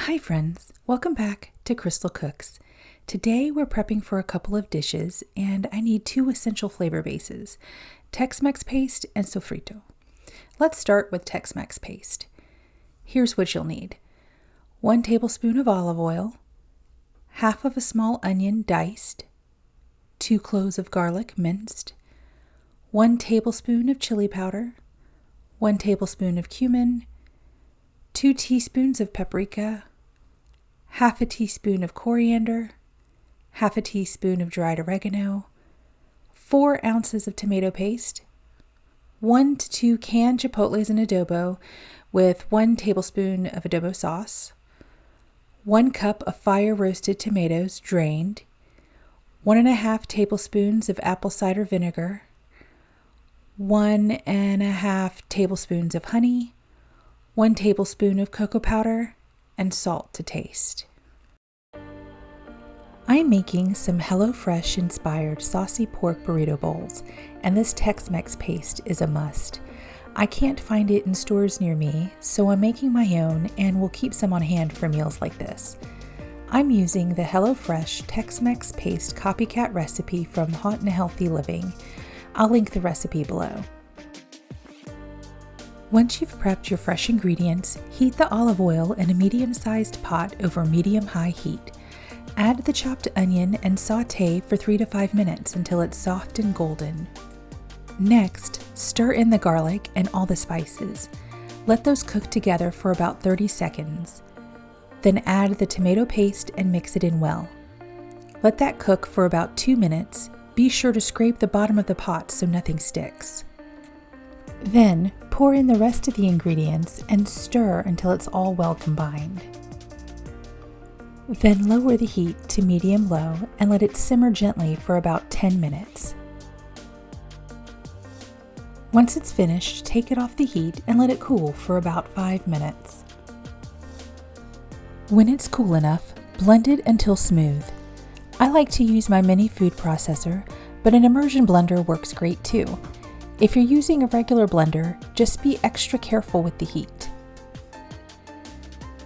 Hi friends, welcome back to CrystalCooks. Today we're prepping for a couple of dishes and I need two essential flavor bases, Tex-Mex Paste and Sofrito. Let's start with Tex-Mex Paste. Here's what you'll need. 1 tablespoon of olive oil, half of a small onion diced, 2 cloves of garlic minced, 1 tablespoon of chili powder, 1 tablespoon of cumin, 2 teaspoons of paprika, half a teaspoon of coriander, half a teaspoon of dried oregano, 4 ounces of tomato paste, 1 to 2 canned chipotles in adobo with 1 tablespoon of adobo sauce, 1 cup of fire-roasted tomatoes drained, 1.5 tablespoons of apple cider vinegar, 1.5 tablespoons of honey, 1 tablespoon of cocoa powder, and salt to taste. I'm making some HelloFresh inspired saucy pork burrito bowls, and this Tex-Mex paste is a must. I can't find it in stores near me, so I'm making my own and will keep some on hand for meals like this. I'm using the HelloFresh Tex-Mex Paste copycat recipe from Hot and Healthy Living. I'll link the recipe below. Once you've prepped your fresh ingredients, heat the olive oil in a medium-sized pot over medium-high heat. Add the chopped onion and sauté for 3 to 5 minutes until it's soft and golden. Next, stir in the garlic and all the spices. Let those cook together for about 30 seconds. Then add the tomato paste and mix it in well. Let that cook for about 2 minutes. Be sure to scrape the bottom of the pot so nothing sticks. Then, pour in the rest of the ingredients and stir until it's all well combined. Then lower the heat to medium-low and let it simmer gently for about 10 minutes. Once it's finished, take it off the heat and let it cool for about 5 minutes. When it's cool enough, blend it until smooth. I like to use my mini food processor, but an immersion blender works great too. If you're using a regular blender, just be extra careful with the heat.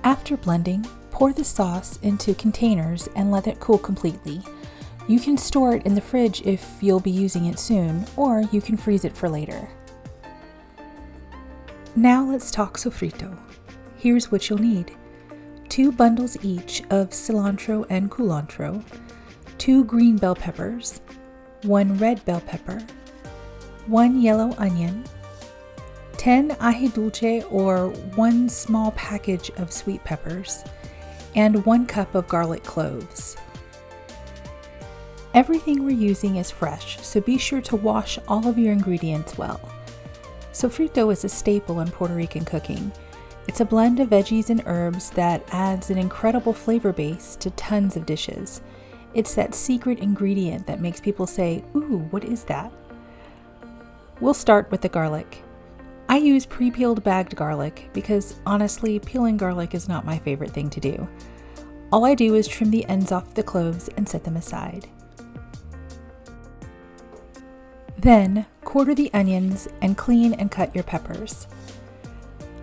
After blending, pour the sauce into containers and let it cool completely. You can store it in the fridge if you'll be using it soon, or you can freeze it for later. Now let's talk sofrito. Here's what you'll need. 2 bundles each of cilantro and culantro, 2 green bell peppers, 1 red bell pepper, 1 yellow onion, 10 ají dulce or 1 small package of sweet peppers, and 1 cup of garlic cloves. Everything we're using is fresh, so be sure to wash all of your ingredients well. Sofrito is a staple in Puerto Rican cooking. It's a blend of veggies and herbs that adds an incredible flavor base to tons of dishes. It's that secret ingredient that makes people say, "Ooh, what is that?" We'll start with the garlic. I use pre-peeled bagged garlic because honestly, peeling garlic is not my favorite thing to do. All I do is trim the ends off the cloves and set them aside. Then, quarter the onions and clean and cut your peppers.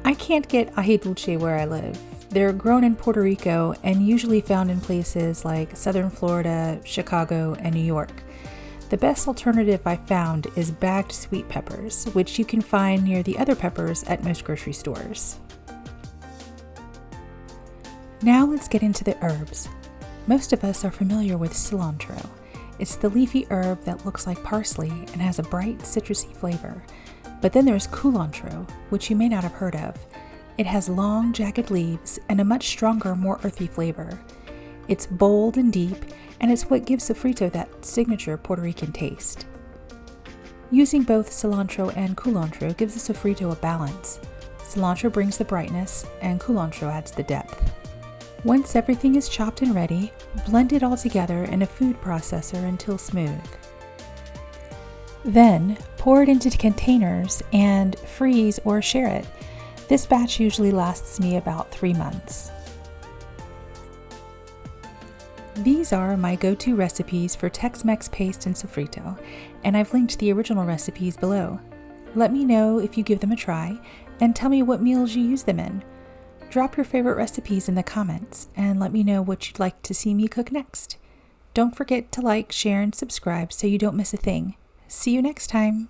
I can't get ají dulce where I live. They're grown in Puerto Rico and usually found in places like southern Florida, Chicago, and New York. The best alternative I found is bagged sweet peppers, which you can find near the other peppers at most grocery stores. Now let's get into the herbs. Most of us are familiar with cilantro. It's the leafy herb that looks like parsley and has a bright citrusy flavor. But then there's culantro, which you may not have heard of. It has long, jagged leaves and a much stronger, more earthy flavor. It's bold and deep, and it's what gives sofrito that signature Puerto Rican taste. Using both cilantro and culantro gives the sofrito a balance. Cilantro brings the brightness, and culantro adds the depth. Once everything is chopped and ready, blend it all together in a food processor until smooth. Then, pour it into containers and freeze or share it. This batch usually lasts me about 3 months. These are my go-to recipes for Tex-Mex Paste and Sofrito, and I've linked the original recipes below. Let me know if you give them a try, and tell me what meals you use them in. Drop your favorite recipes in the comments and let me know what you'd like to see me cook next. Don't forget to like, share, and subscribe so you don't miss a thing. See you next time.